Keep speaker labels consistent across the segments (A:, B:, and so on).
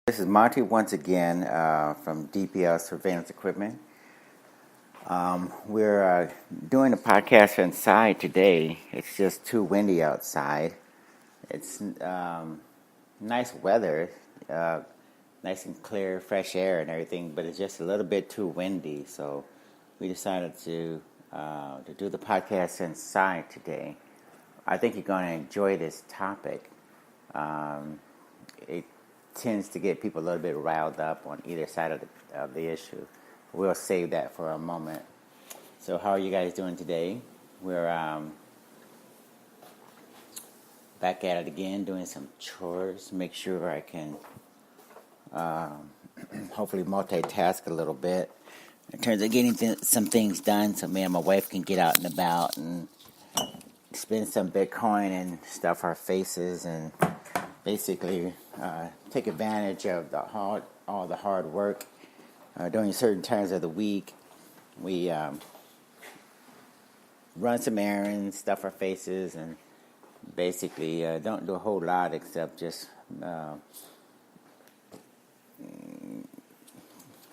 A: This is Monty once again from DPL Surveillance Equipment. We're doing a podcast inside today. It's just too windy outside. It's nice weather, nice and clear, fresh air and everything, but it's just a little bit too windy. So we decided to do the podcast inside today. I think you're going to enjoy this topic. It tends to get people a little bit riled up on either side of the issue. We'll save that for a moment. So how are you guys doing today? We're back at it again, doing some chores. Make sure I can hopefully multitask a little bit in terms of getting some things done so me and my wife can get out and about and spend some Bitcoin and stuff our faces and basically take advantage of all the hard work during certain times of the week. We run some errands, stuff our faces, and basically don't do a whole lot except just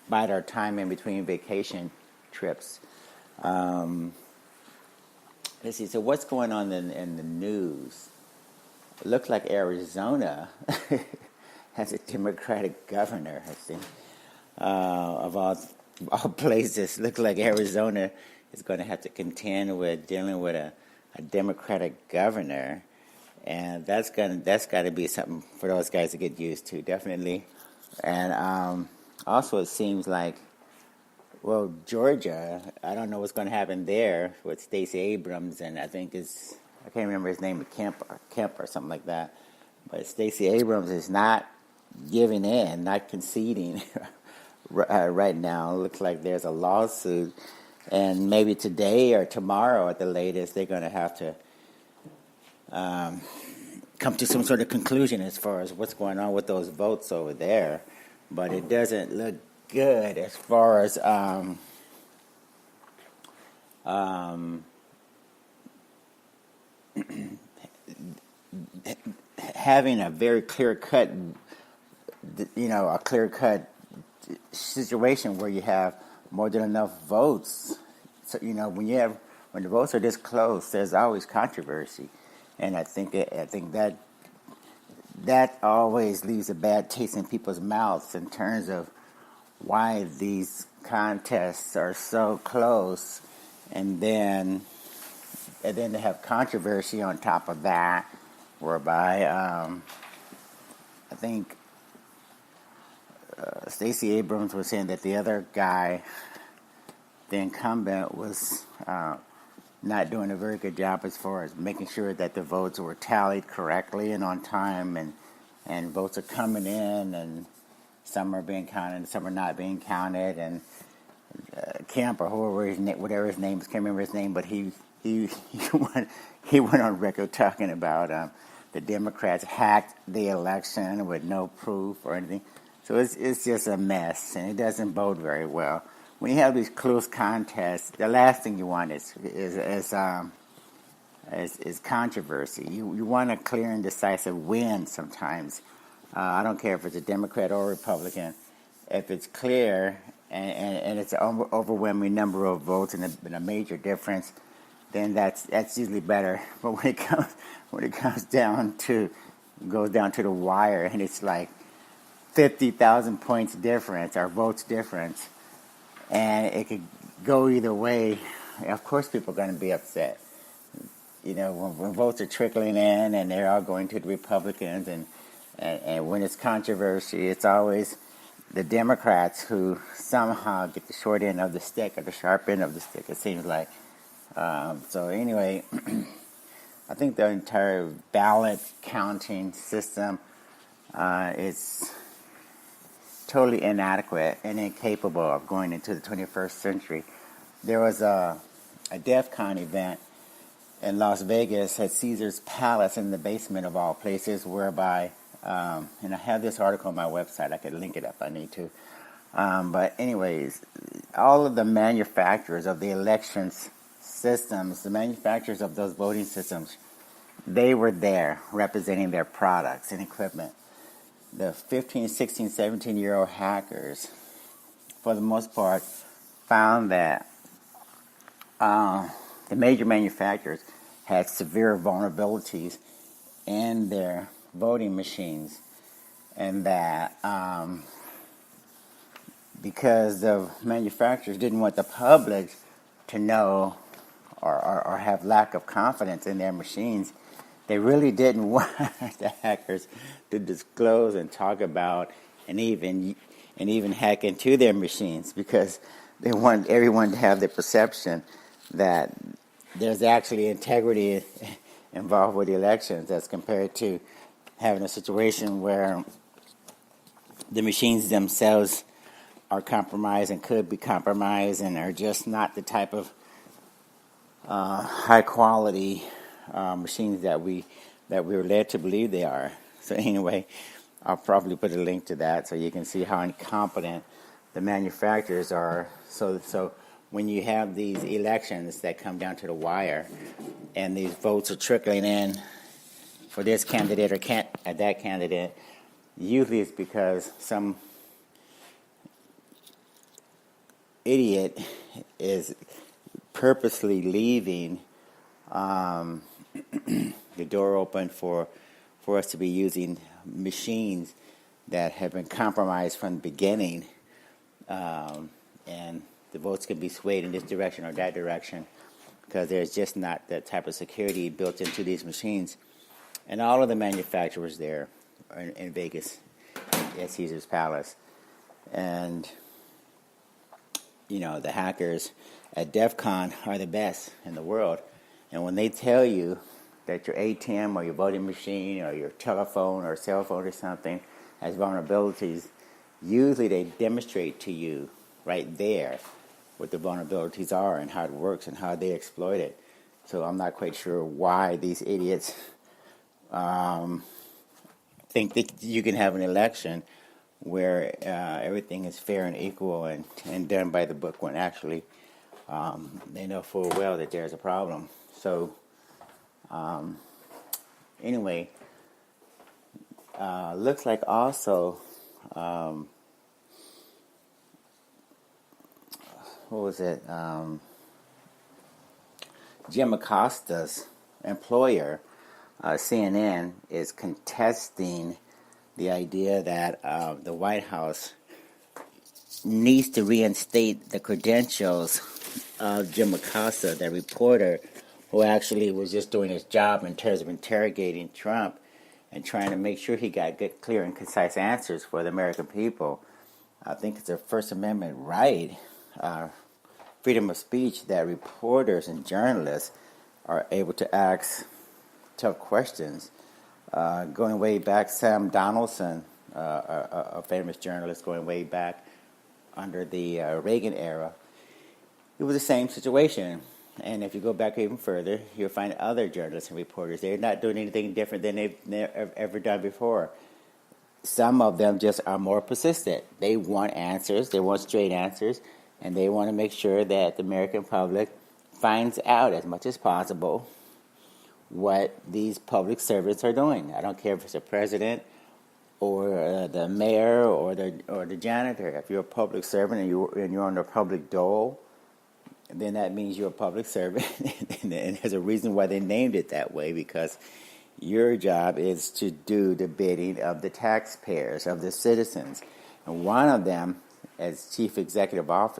A: bide our time in between vacation trips. Let's see, so what's going on in the news? It looks like Arizona has a Democratic governor, I think. Of all places, looks like Arizona is going to have to contend with dealing with a Democratic governor, and that's got to be something for those guys to get used to, definitely. And also, it seems like, well, Georgia, I don't know what's going to happen there with Stacey Abrams, and I can't remember his name, Kemp or something like that. But Stacey Abrams is not giving in, not conceding right now. It looks like there's a lawsuit, and maybe today or tomorrow at the latest, they're going to have to come to some sort of conclusion as far as what's going on with those votes over there. But it doesn't look good as far as having a very clear-cut, situation where you have more than enough votes. So when the votes are this close, there's always controversy, and I think that always leaves a bad taste in people's mouths in terms of why these contests are so close, and then they have controversy on top of that, whereby I think Stacey Abrams was saying that the other guy, the incumbent, was not doing a very good job as far as making sure that the votes were tallied correctly and on time, and votes are coming in, and some are being counted and some are not being counted. And Kemp, or whatever his name is, can't remember his name, but he went on record talking about the Democrats hacked the election with no proof or anything. So it's just a mess, and it doesn't bode very well. When you have these close contests, the last thing you want is controversy. You want a clear and decisive win sometimes. I don't care if it's a Democrat or Republican. If it's clear and it's an overwhelming number of votes and a major difference, then that's usually better. But when it goes down to the wire, and it's like 50,000 points difference or votes difference, and it could go either way, of course people are going to be upset. When votes are trickling in and they're all going to the Republicans, and when it's controversy, it's always the Democrats who somehow get the short end of the stick or the sharp end of the stick, it seems like. So anyway, I think the entire ballot counting system is totally inadequate and incapable of going into the 21st century. There was a DEF CON event in Las Vegas at Caesar's Palace in the basement of all places, whereby, and I have this article on my website, I could link it up if I need to. But anyways, all of the manufacturers of the elections systems, the manufacturers of those voting systems, they were there representing their products and equipment. the 15, 16, 17-year-old hackers, for the most part, found that the major manufacturers had severe vulnerabilities in their voting machines, and that because the manufacturers didn't want the public to know or have lack of confidence in their machines, they really didn't want the hackers to disclose and talk about and even hack into their machines, because they want everyone to have the perception that there's actually integrity involved with the elections, as compared to having a situation where the machines themselves are compromised and could be compromised and are just not the type of high quality machines that we were led to believe they are. So anyway, I'll probably put a link to that so you can see how incompetent the manufacturers are. So when you have these elections that come down to the wire, and these votes are trickling in for this candidate or that candidate, usually it's because some idiot is purposely leaving the door open for us to be using machines that have been compromised from the beginning, and the votes can be swayed in this direction or that direction because there's just not that type of security built into these machines. And all of the manufacturers there are in Vegas at Caesar's Palace. And, you know, the hackers at DEF CON are the best in the world. And when they tell you that your ATM or your voting machine or your telephone or cell phone or something has vulnerabilities, usually they demonstrate to you right there what the vulnerabilities are and how it works and how they exploit it. So I'm not quite sure why these idiots think that you can have an election where everything is fair and equal and done by the book, when actually they know full well that there's a problem. So anyway, looks like also, what was it? Jim Acosta's employer, CNN, is contesting the idea that the White House needs to reinstate the credentials of Jim Acosta, the reporter who actually was just doing his job in terms of interrogating Trump and trying to make sure he got good, clear, and concise answers for the American people. I think it's a First Amendment right, freedom of speech, that reporters and journalists are able to ask tough questions. Going way back, Sam Donaldson, a famous journalist going way back under the Reagan era, it was the same situation. And if you go back even further, you'll find other journalists and reporters. They're not doing anything different than they've ever done before. Some of them just are more persistent. They want answers. They want straight answers. And they want to make sure that the American public finds out as much as possible what these public servants are doing. I don't care if it's the president or the mayor or the janitor. If you're a public servant and you're on the public dole, then that means you're a public servant. And there's a reason why they named it that way, because your job is to do the bidding of the taxpayers, of the citizens. And one of them, as chief executive of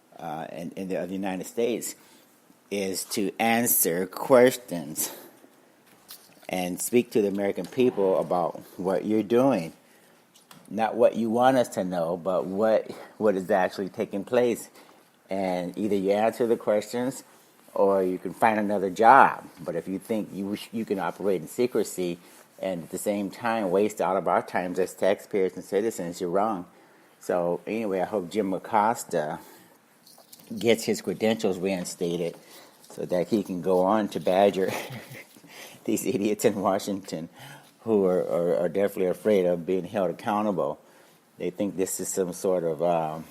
A: the United States, is to answer questions and speak to the American people about what you're doing. Not what you want us to know, but what is actually taking place. And either you answer the questions or you can find another job. But if you think you can operate in secrecy and at the same time waste all of our time as taxpayers and citizens, you're wrong. So anyway, I hope Jim Acosta gets his credentials reinstated so that he can go on to badger these idiots in Washington who are definitely afraid of being held accountable. They think this is some sort of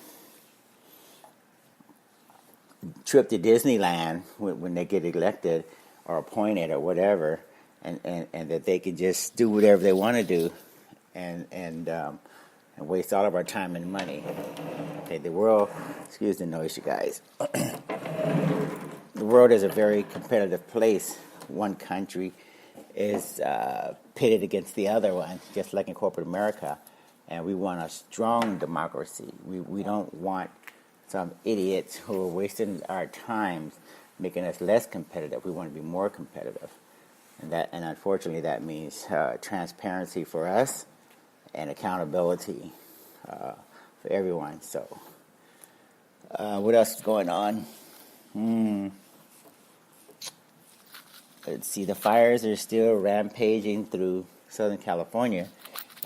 A: trip to Disneyland when they get elected or appointed or whatever, and that they can just do whatever they want to do, and waste all of our time and money. Okay, the world, excuse the noise, you guys. The world is a very competitive place. One country is pitted against the other one, just like in corporate America. And we want a strong democracy. We don't want some idiots who are wasting our time, making us less competitive. We want to be more competitive. And unfortunately, that means transparency for us and accountability for everyone. So, what else is going on? Let's see, the fires are still rampaging through Southern California,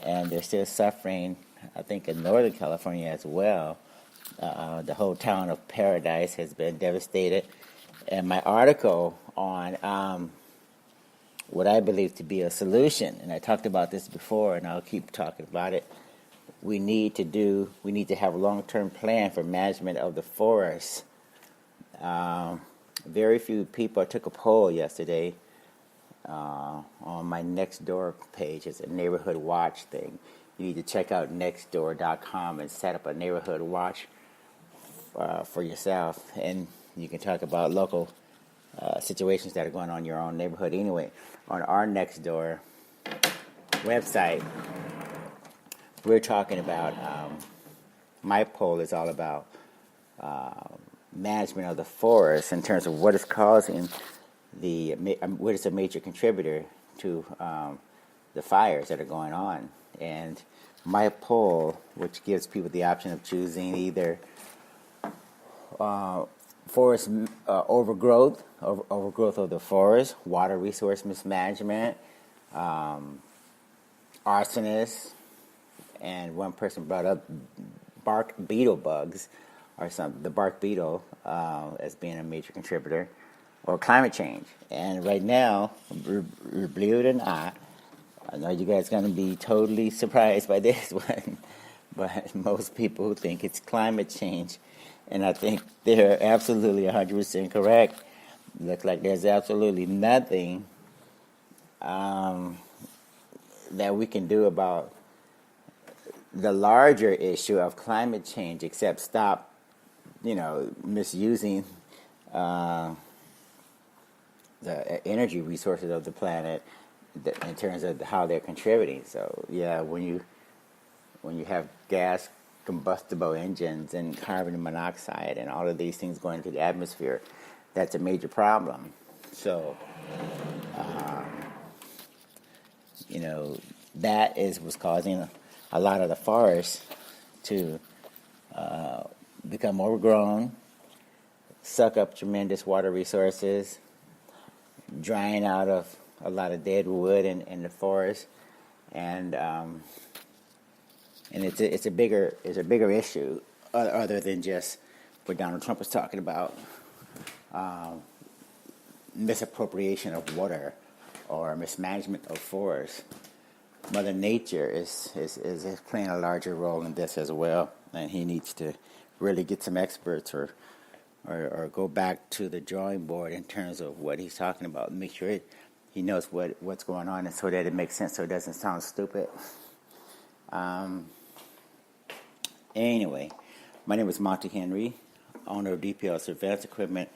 A: and they're still suffering, I think, in Northern California as well. The whole town of Paradise has been devastated. And my article on what I believe to be a solution, and I talked about this before, and I'll keep talking about it. We need to have a long-term plan for management of the forests. Very few people. I took a poll yesterday on my Nextdoor page. It's a neighborhood watch thing. You need to check out Nextdoor.com and set up a neighborhood watch for yourself, and you can talk about local situations that are going on in your own neighborhood. Anyway, on our Nextdoor website, we're talking about. My poll is all about management of the forest in terms of what is causing what is a major contributor to the fires that are going on. And my poll, which gives people the option of choosing either forest overgrowth of the forest, water resource mismanagement, arsonists, and one person brought up bark beetle bugs, or the bark beetle as being a major contributor, or climate change. And right now, believe it or not, I know you guys are going to be totally surprised by this one, but most people think it's climate change, and I think they're absolutely 100% correct. Looks like there's absolutely nothing that we can do about the larger issue of climate change, except stop, misusing the energy resources of the planet in terms of how they're contributing. So, yeah, when you have gas combustible engines and carbon monoxide and all of these things going into the atmosphere, that's a major problem. So, that is what's causing a lot of the forests to become overgrown, suck up tremendous water resources, drying out of a lot of dead wood in the forest, and it's a bigger issue other than just what Donald Trump was talking about, misappropriation of water or mismanagement of forests. Mother Nature is playing a larger role in this as well, and he needs to really get some experts or go back to the drawing board in terms of what he's talking about and make sure he knows what's going on, and so that it makes sense, so it doesn't sound stupid. Anyway, my name is Monty Henry, owner of DPL Surveillance Equipment.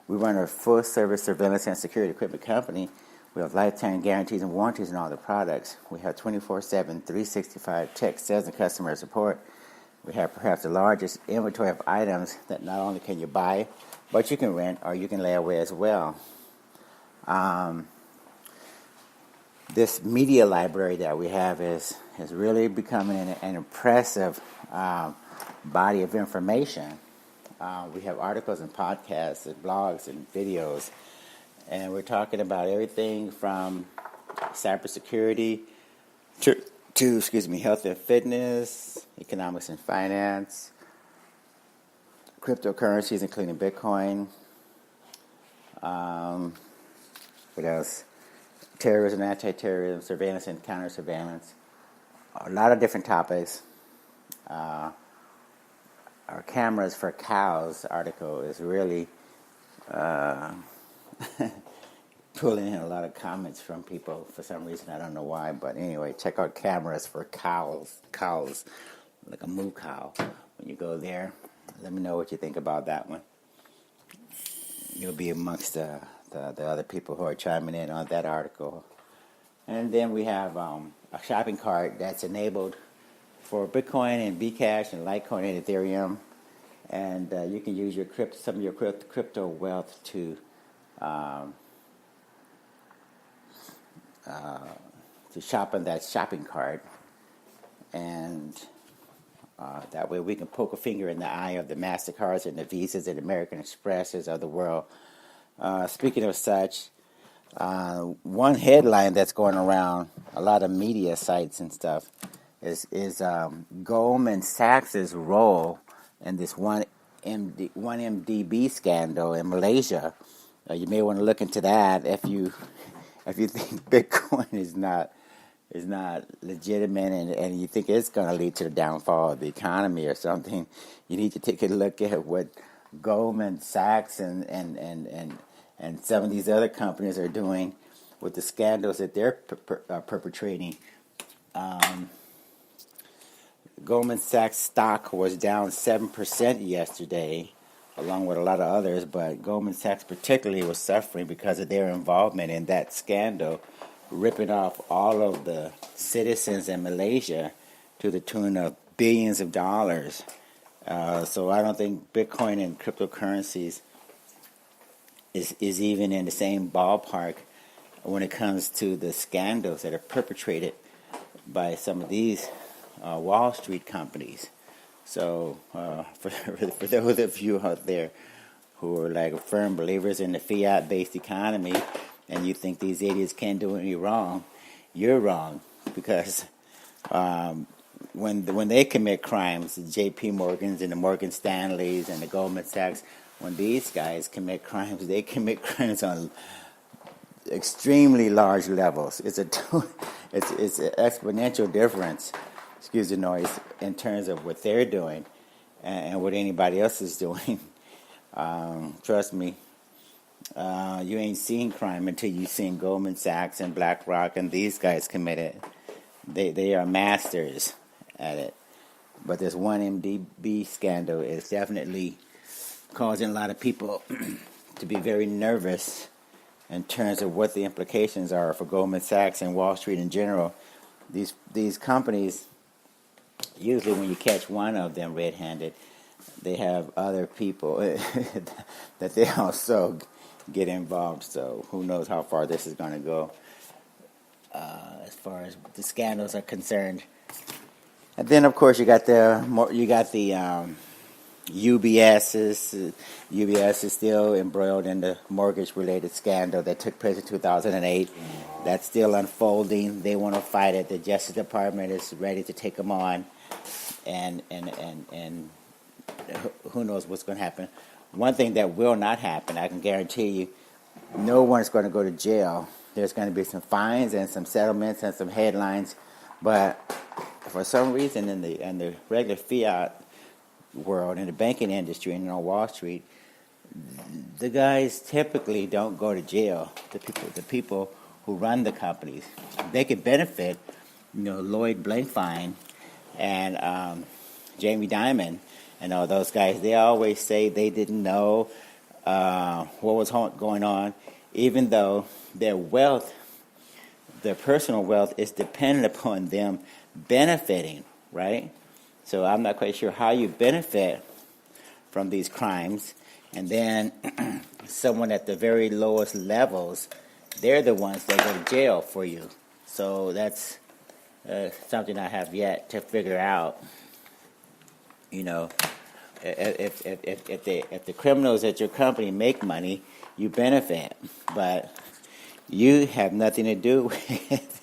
A: We run a full-service surveillance and security equipment company. We have lifetime guarantees and warranties on all the products. We have 24/7, 365 tech sales and customer support. We have perhaps the largest inventory of items that not only can you buy, but you can rent or you can lay away as well. This media library that we have is really becoming an impressive body of information. We have articles and podcasts and blogs and videos, and we're talking about everything from cybersecurity to health and fitness, economics and finance, cryptocurrencies, including Bitcoin. What else? Terrorism, anti-terrorism, surveillance and counter-surveillance. A lot of different topics. Our cameras for cows article is really pulling in a lot of comments from people for some reason. I don't know why, but anyway, check out cameras for cows, like a moo cow. When you go there, let me know what you think about that one. You'll be amongst the other people who are chiming in on that article. And then we have a shopping cart that's enabled for Bitcoin and Bcash and Litecoin and Ethereum, and you can use some of your crypto wealth to shop on that shopping cart, and that way we can poke a finger in the eye of the MasterCards and the Visas and American Expresses of the world. Speaking of such, one headline that's going around a lot of media sites and stuff is Goldman Sachs's role in this 1MDB scandal in Malaysia. You may want to look into that if you think Bitcoin is not legitimate and you think it's going to lead to the downfall of the economy or something. You need to take a look at what Goldman Sachs and some of these other companies are doing with the scandals that they're perpetrating. Goldman Sachs stock was down 7% yesterday, along with a lot of others, but Goldman Sachs particularly was suffering because of their involvement in that scandal, ripping off all of the citizens in Malaysia to the tune of billions of dollars. So I don't think Bitcoin and cryptocurrencies is even in the same ballpark when it comes to the scandals that are perpetrated by some of these Wall Street companies. So for those of you out there who are like firm believers in the fiat-based economy and you think these idiots can't do any wrong, you're wrong, because when they commit crimes, the J.P. Morgans and the Morgan Stanleys and the Goldman Sachs, when these guys commit crimes, they commit crimes on extremely large levels. It's an exponential difference, excuse the noise, in terms of what they're doing and what anybody else is doing. Trust me, you ain't seen crime until you've seen Goldman Sachs and BlackRock and these guys commit it. They are masters at it. But this 1MDB scandal is definitely causing a lot of people to be very nervous in terms of what the implications are for Goldman Sachs and Wall Street in general. These companies, usually when you catch one of them red-handed, they have other people that they also get involved. So who knows how far this is going to go as far as the scandals are concerned. And then, of course, you got the UBS. UBS is still embroiled in the mortgage-related scandal that took place in 2008. That's still unfolding. They want to fight it. The Justice Department is ready to take them on, and who knows what's going to happen. One thing that will not happen, I can guarantee you, no one's going to go to jail. There's going to be some fines and some settlements and some headlines, but for some reason in the regular fiat world, in the banking industry and on Wall Street, the guys typically don't go to jail. The people who run the companies, they could benefit. Lloyd Blankfein and Jamie Dimon and all those guys. They always say they didn't know what was going on, even though their wealth, their personal wealth, is dependent upon them benefiting, right? So I'm not quite sure how you benefit from these crimes, and then someone at the very lowest levels, they're the ones that go to jail for you. So that's something I have yet to figure out. If the criminals at your company make money, you benefit, but you have nothing to do with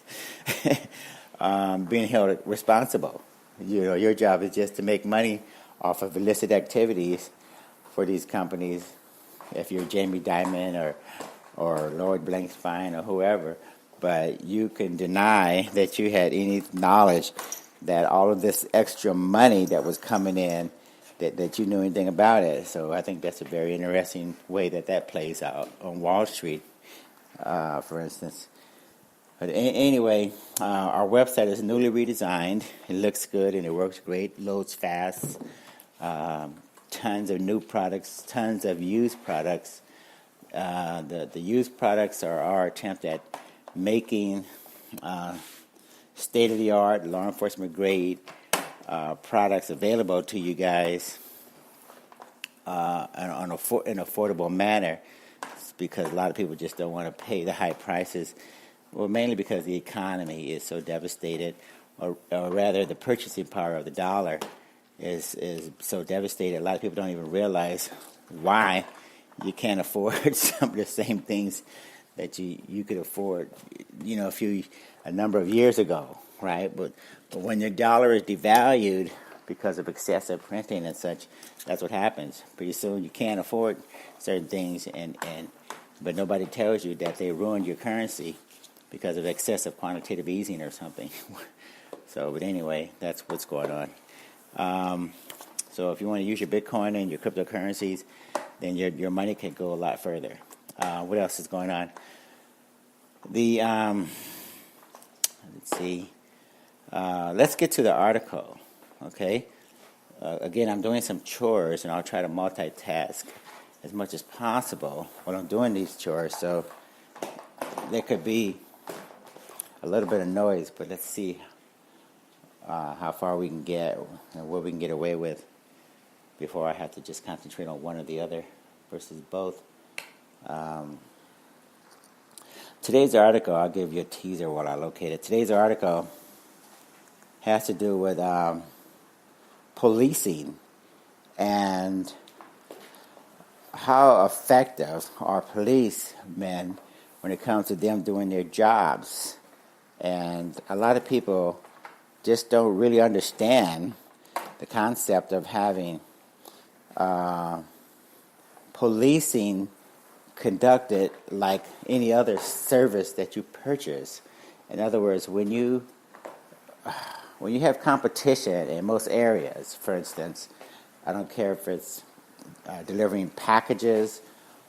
A: being held responsible. Your job is just to make money off of illicit activities for these companies. If you're Jamie Dimon or Lloyd Blankfein or whoever, but you can deny that you had any knowledge that all of this extra money that was coming in, that you knew anything about it. So I think that's a very interesting way that plays out on Wall Street. for instance. But anyway, our website is newly redesigned. It looks good and it works great, loads fast. Tons of new products, tons of used products. The used products are our attempt at making state-of-the-art, law enforcement grade products available to you guys in an affordable manner, because a lot of people just don't want to pay the high prices. Well, mainly because the economy is so devastated, or rather the purchasing power of the dollar is so devastated. A lot of people don't even realize why you can't afford some of the same things that you could afford, a number of years ago, right? But when your dollar is devalued because of excessive printing and such, that's what happens. Pretty soon you can't afford certain things, but nobody tells you that they ruined your currency because of excessive quantitative easing or something. But anyway, that's what's going on. So if you want to use your Bitcoin and your cryptocurrencies, then your money can go a lot further. What else is going on? Let's see. Let's get to the article, okay? Again, I'm doing some chores, and I'll try to multitask as much as possible while I'm doing these chores, so there could be a little bit of noise, but let's see how far we can get and what we can get away with before I have to just concentrate on one or the other versus both. Today's article, I'll give you a teaser while I locate it. Today's article has to do with policing and how effective are policemen when it comes to them doing their jobs. And a lot of people just don't really understand the concept of having policing conducted like any other service that you purchase. In other words, when you have competition in most areas, for instance, I don't care if it's delivering packages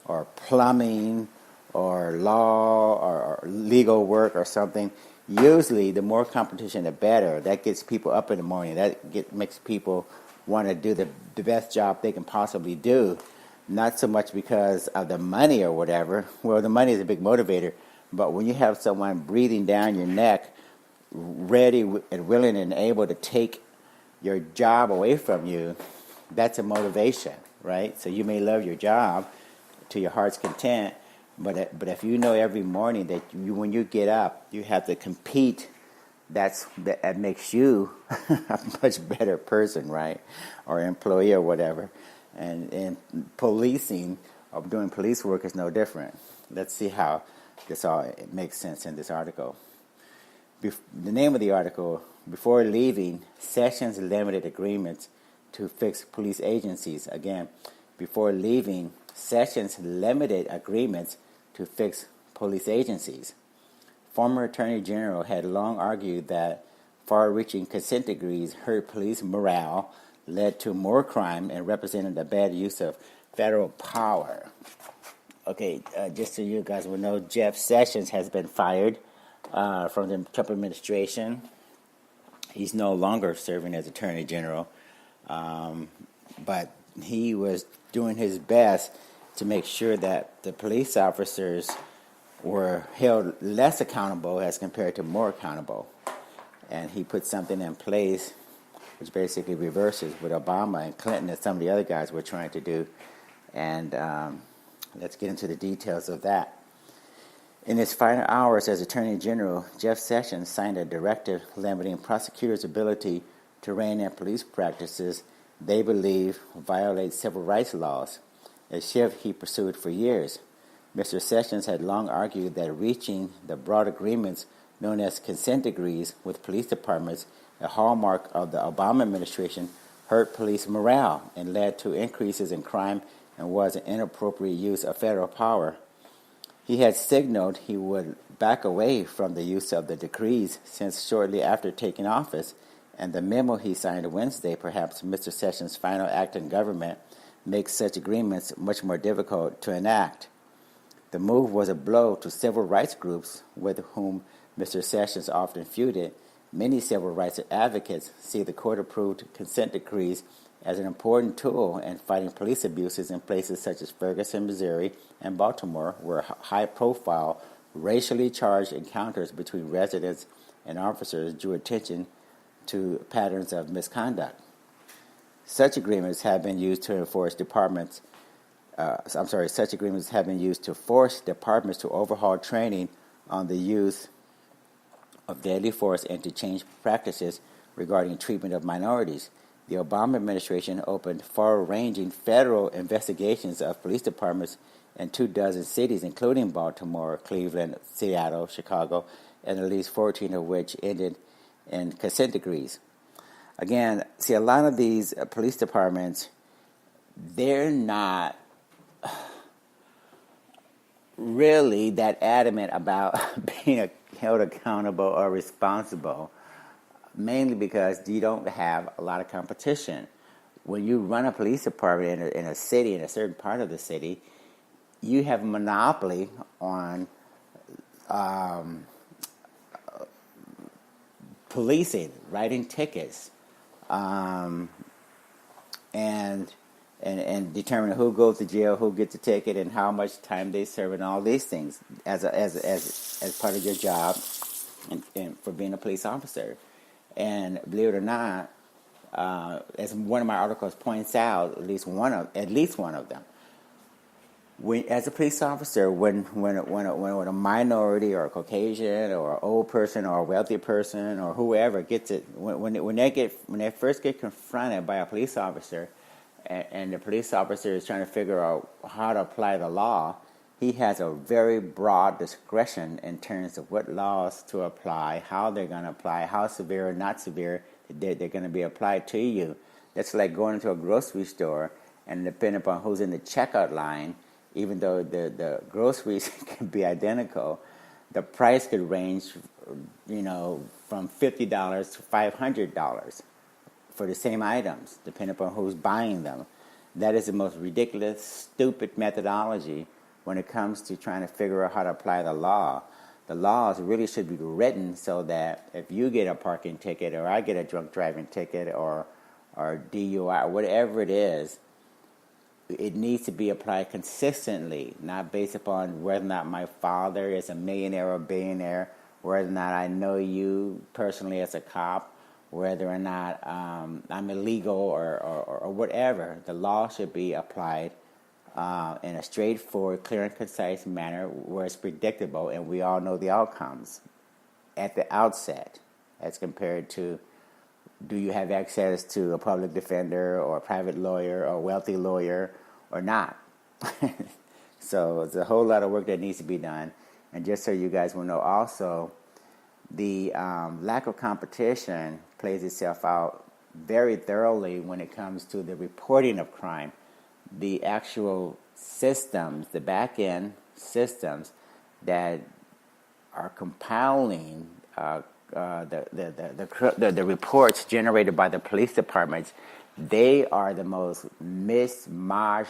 A: or plumbing or law or legal work or something, usually the more competition, the better. That gets people up in the morning. That makes people want to do the best job they can possibly do. Not so much because of the money or whatever. Well, the money is a big motivator. But when you have someone breathing down your neck, ready and willing and able to take your job away from you, that's a motivation, right? So you may love your job to your heart's content, but if you know every morning that when you get up, you have to compete, that makes you a much better person, right? Or employee or whatever. And policing, or doing police work, is no different. Let's see how this all makes sense in this article. The name of the article: Before Leaving, Sessions Limited Agreements to Fix Police Agencies. Again, before leaving, Sessions limited agreements to fix police agencies. Former Attorney General had long argued that far-reaching consent decrees hurt police morale, led to more crime, and represented a bad use of federal power. Okay, just so you guys will know, Jeff Sessions has been fired from the Trump administration. He's no longer serving as Attorney General, but he was doing his best to make sure that the police officers were held less accountable as compared to more accountable. And he put something in place which basically reverses what Obama and Clinton and some of the other guys were trying to do. And let's get into the details of that. In his final hours as Attorney General, Jeff Sessions signed a directive limiting prosecutors' ability to rein in police practices they believe violate civil rights laws, a shift he pursued for years. Mr. Sessions had long argued that reaching the broad agreements known as consent decrees with police departments, a hallmark of the Obama administration, hurt police morale and led to increases in crime and was an inappropriate use of federal power. He had signaled he would back away from the use of the decrees since shortly after taking office, and the memo he signed Wednesday, perhaps Mr. Sessions' final act in government, makes such agreements much more difficult to enact. The move was a blow to civil rights groups with whom Mr. Sessions often feuded. Many civil rights advocates see the court-approved consent decrees as an important tool in fighting police abuses in places such as Ferguson, Missouri, and Baltimore, where high-profile, racially charged encounters between residents and officers drew attention to patterns of misconduct. Such agreements have been used to force departments to overhaul training on the use of deadly force and to change practices regarding treatment of minorities. The Obama administration opened far-ranging federal investigations of police departments in 24 cities, including Baltimore, Cleveland, Seattle, Chicago, and at least 14 of which ended in consent decrees. Again, see, a lot of these police departments, they're not really that adamant about being held accountable or responsible, mainly because you don't have a lot of competition. When you run a police department in a city, in a certain part of the city, you have a monopoly on policing, writing tickets, and determining who goes to jail, who gets a ticket, and how much time they serve, and all these things as part of your job and for being a police officer. And believe it or not, as one of my articles points out, at least one of them, as a police officer, when a minority or a Caucasian or an old person or a wealthy person or whoever gets it, when they first get confronted by a police officer, and the police officer is trying to figure out how to apply the law, he has a very broad discretion in terms of what laws to apply, how they're going to apply, how severe or not severe they're going to be applied to you. That's like going into a grocery store, and depending upon who's in the checkout line, even though the groceries can be identical, the price could range, from $50 to $500 for the same items, depending upon who's buying them. That is the most ridiculous, stupid methodology when it comes to trying to figure out how to apply the law. The laws really should be written so that if you get a parking ticket, or I get a drunk driving ticket, or DUI, whatever it is, it needs to be applied consistently, not based upon whether or not my father is a millionaire or a billionaire, whether or not I know you personally as a cop, whether or not I'm illegal or whatever. The law should be applied in a straightforward, clear and concise manner where it's predictable and we all know the outcomes at the outset, as compared to, do you have access to a public defender or a private lawyer or a wealthy lawyer or not? So it's a whole lot of work that needs to be done. And just so you guys will know also, the lack of competition plays itself out very thoroughly when it comes to the reporting of crime. The actual systems, the back-end systems that are compiling the reports generated by the police departments, they are the most mishmash,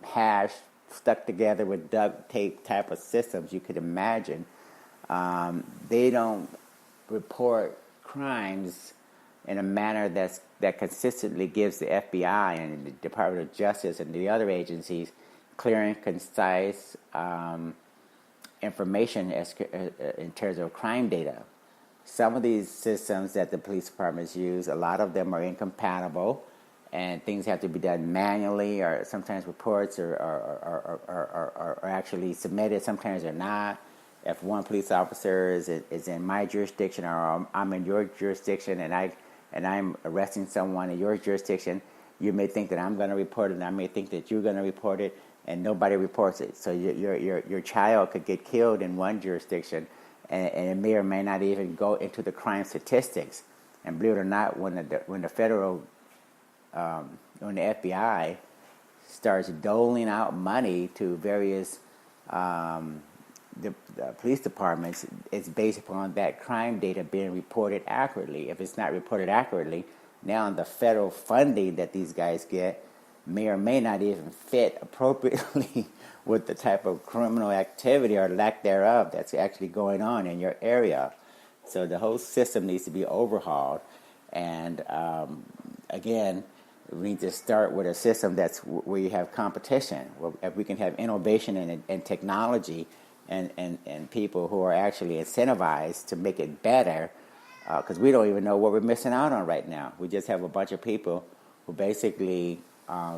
A: hash, stuck together with duct tape type of systems you could imagine. They don't report crimes in a manner that consistently gives the FBI and the Department of Justice and the other agencies clear and concise information in terms of crime data. Some of these systems that the police departments use, a lot of them are incompatible, and things have to be done manually, or sometimes reports are actually submitted, sometimes they're not. If one police officer is in my jurisdiction, or I'm in your jurisdiction, and I'm arresting someone in your jurisdiction, you may think that I'm going to report it, and I may think that you're going to report it, and nobody reports it. So your child could get killed in one jurisdiction, and it may or may not even go into the crime statistics. And believe it or not, when the federal, when the FBI starts doling out money to various the police departments, it's based upon that crime data being reported accurately. If it's not reported accurately, now the federal funding that these guys get may or may not even fit appropriately with the type of criminal activity or lack thereof that's actually going on in your area. So the whole system needs to be overhauled. And again, we need to start with a system that's where you have competition, where if we can have innovation and technology and people who are actually incentivized to make it better, because we don't even know what we're missing out on right now. We just have a bunch of people who basically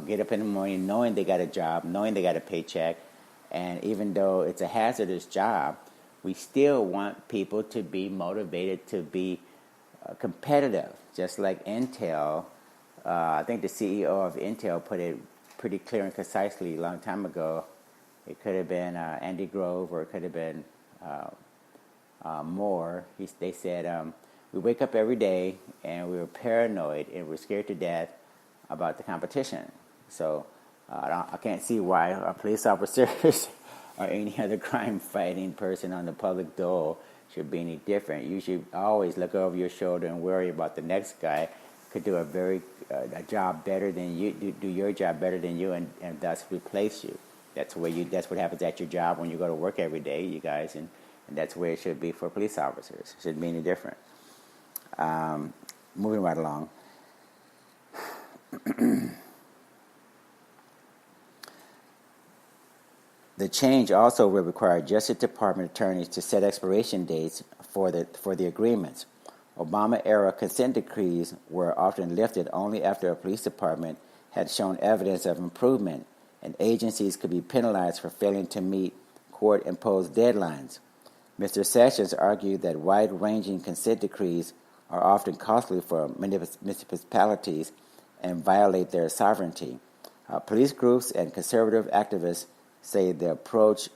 A: get up in the morning knowing they got a job, knowing they got a paycheck, and even though it's a hazardous job, we still want people to be motivated to be competitive, just like Intel. I think the CEO of Intel put it pretty clear and concisely a long time ago. It could have been Andy Grove, or it could have been Moore. They said, we wake up every day and we're paranoid and we're scared to death about the competition. So I can't see why police officers or any other crime-fighting person on the public dole should be any different. You should always look over your shoulder and worry about the next guy could do a job better than you, do your job better than you, and thus replace you. That's what happens at your job when you go to work every day, you guys, and that's where it should be for police officers. It shouldn't be any different. Moving right along. The change also will require Justice Department attorneys to set expiration dates for the agreements. Obama-era consent decrees were often lifted only after a police department had shown evidence of improvement, and agencies could be penalized for failing to meet court-imposed deadlines. Mr. Sessions argued that wide-ranging consent decrees are often costly for municipalities and violate their sovereignty. Police groups and conservative activists say the approach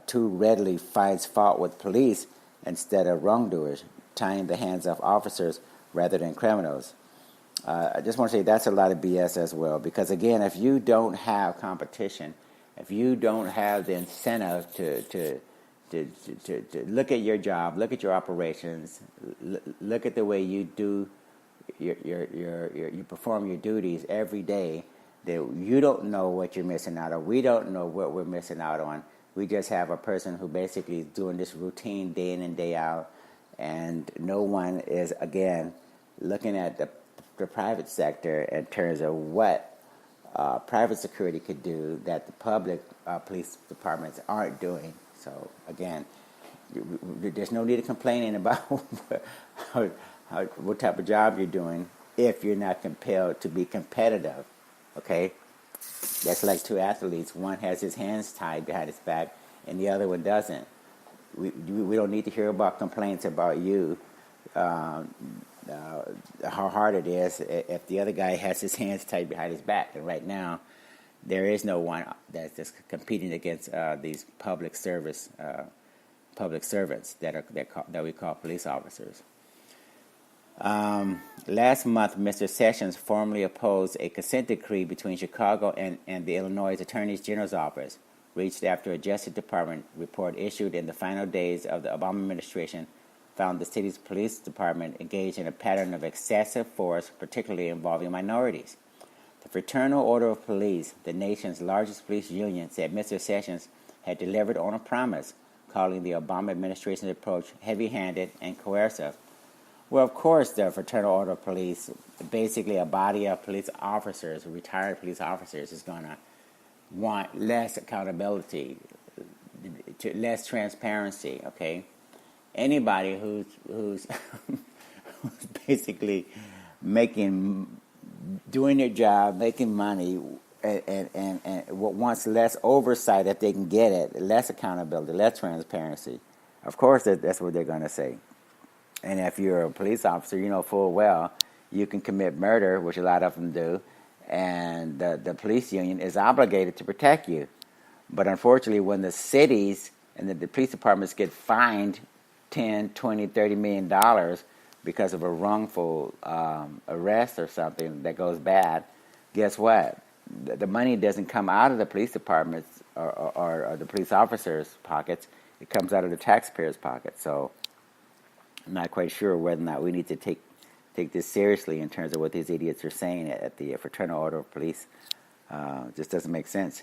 A: too readily finds fault with police instead of wrongdoers, tying the hands of officers rather than criminals. I just want to say that's a lot of BS as well, because again, if you don't have competition, if you don't have the incentive to look at your job, look at your operations, look at the way you do you perform your duties every day, that you don't know what you're missing out on. We don't know what we're missing out on. We just have a person who basically is doing this routine day in and day out, and no one is, again, looking at the private sector in terms of what private security could do that the public police departments aren't doing. So, again, there's no need of complaining about what type of job you're doing if you're not compelled to be competitive. Okay? That's like two athletes. One has his hands tied behind his back and the other one doesn't. We don't need to hear about complaints about you, how hard it is if the other guy has his hands tied behind his back. And right now, there is no one that's just competing against these public servants that we call police officers. Last month, Mr. Sessions formally opposed a consent decree between Chicago and the Illinois Attorney General's office, reached after a Justice Department report issued in the final days of the Obama administration found the city's police department engaged in a pattern of excessive force, particularly involving minorities. The Fraternal Order of Police, the nation's largest police union, said Mr. Sessions had delivered on a promise, calling the Obama administration's approach heavy-handed and coercive. Well, of course, the Fraternal Order of Police, basically a body of police officers, retired police officers, is going to want less accountability, less transparency, okay? Anybody who's who's basically doing their job, making money, and wants less oversight if they can get it, less accountability, less transparency. Of course, that's what they're going to say. And if you're a police officer, you know full well you can commit murder, which a lot of them do, and the police union is obligated to protect you. But unfortunately, when the cities and the police departments get fined $10, $20, $30 million because of a wrongful arrest or something that goes bad, guess what? The money doesn't come out of the police departments or the police officers' pockets. It comes out of the taxpayers' pockets. So I'm not quite sure whether or not we need to take take this seriously in terms of what these idiots are saying at the Fraternal Order of Police. Just doesn't make sense.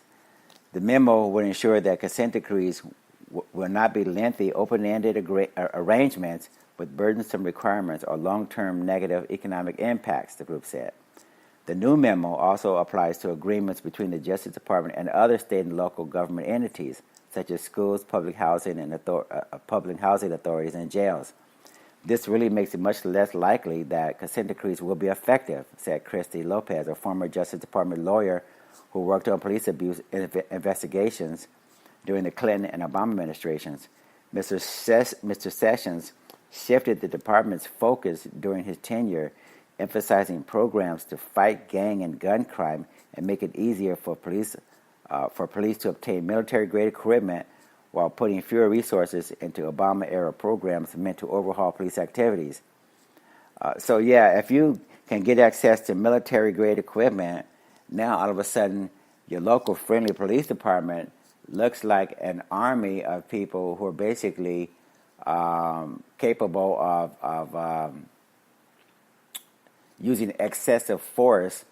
A: The memo would ensure that consent decrees will not be lengthy, open-ended arrangements with burdensome requirements or long-term negative economic impacts, the group said. The new memo also applies to agreements between the Justice Department and other state and local government entities, such as schools, public housing, and public housing authorities, and jails. This really makes it much less likely that consent decrees will be effective, said Christy Lopez, a former Justice Department lawyer who worked on police abuse investigations during the Clinton and Obama administrations. Mr. Sessions shifted the department's focus during his tenure, emphasizing programs to fight gang and gun crime and make it easier for police to obtain military-grade equipment while putting fewer resources into Obama-era programs meant to overhaul police activities. If you can get access to military-grade equipment, now all of a sudden your local friendly police department looks like an army of people who are basically capable of using excessive force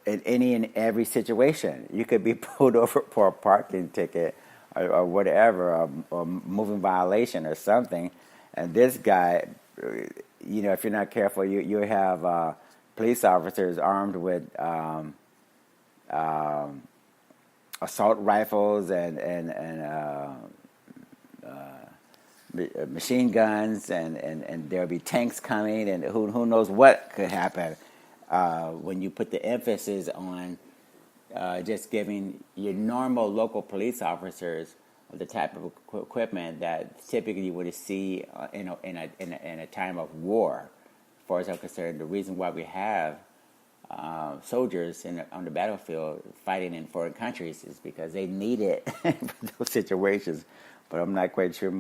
A: in any and every situation. You could be pulled over for a parking ticket or whatever, or moving violation or something, and this guy, if you're not careful, you have police officers armed with assault rifles and machine guns, and there'll be tanks coming, and who knows what could happen when you put the emphasis on just giving your normal local police officers the type of equipment that typically you would see in a time of war. As far as I'm concerned, the reason why we have soldiers on the battlefield fighting in foreign countries is because they need it for those situations. But I'm not quite sure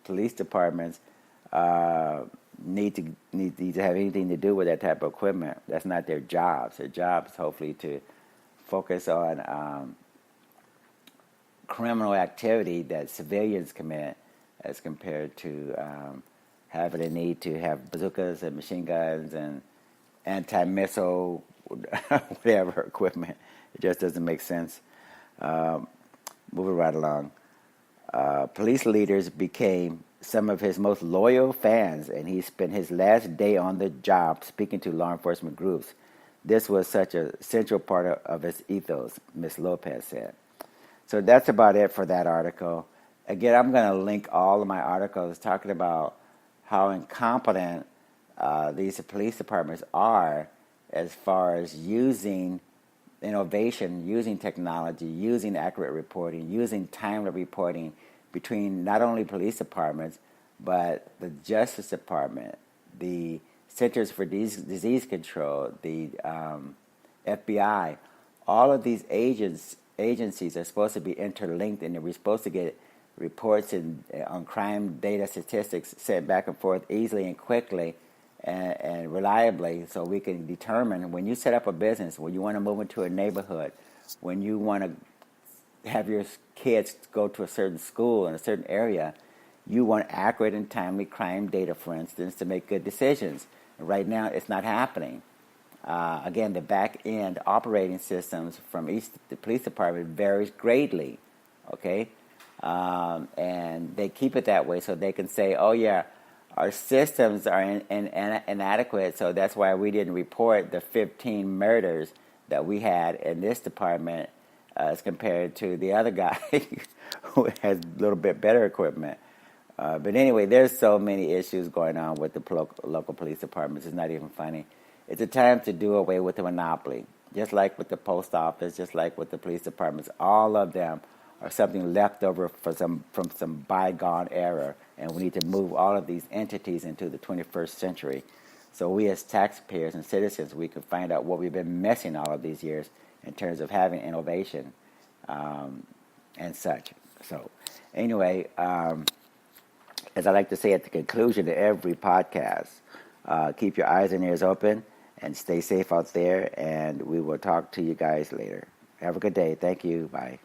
A: police departments need to have anything to do with that type of equipment. That's not their jobs. Their job is hopefully to focus on criminal activity that civilians commit, as compared to having a need to have bazookas and machine guns and anti-missile whatever equipment. It just doesn't make sense. Moving right along. Police leaders became some of his most loyal fans, and he spent his last day on the job speaking to law enforcement groups. This was such a central part of his ethos, Ms. Lopez said. So that's about it for that article. Again, I'm going to link all of my articles talking about how incompetent these police departments are as far as using innovation, using technology, using accurate reporting, using timely reporting between not only police departments, but the Justice Department, the Centers for Disease Control, the FBI. All of these agencies are supposed to be interlinked, and we're supposed to get reports on crime data statistics sent back and forth easily and quickly and reliably, so we can determine when you set up a business, when you want to move into a neighborhood, when you want to have your kids go to a certain school in a certain area, you want accurate and timely crime data, for instance, to make good decisions. Right now, it's not happening. Again, the back-end operating systems from each police department varies greatly, okay? And they keep it that way so they can say, oh, yeah, our systems are inadequate, so that's why we didn't report the 15 murders that we had in this department as compared to the other guy who has a little bit better equipment. But anyway, there's so many issues going on with the local police departments. It's not even funny. It's a time to do away with the monopoly. Just like with the post office, just like with the police departments, all of them are something left over from some bygone era, and we need to move all of these entities into the 21st century. So we as taxpayers and citizens, we can find out what we've been missing all of these years in terms of having innovation and such. So anyway, as I like to say at the conclusion of every podcast, keep your eyes and ears open and stay safe out there, and we will talk to you guys later. Have a good day. Thank you. Bye.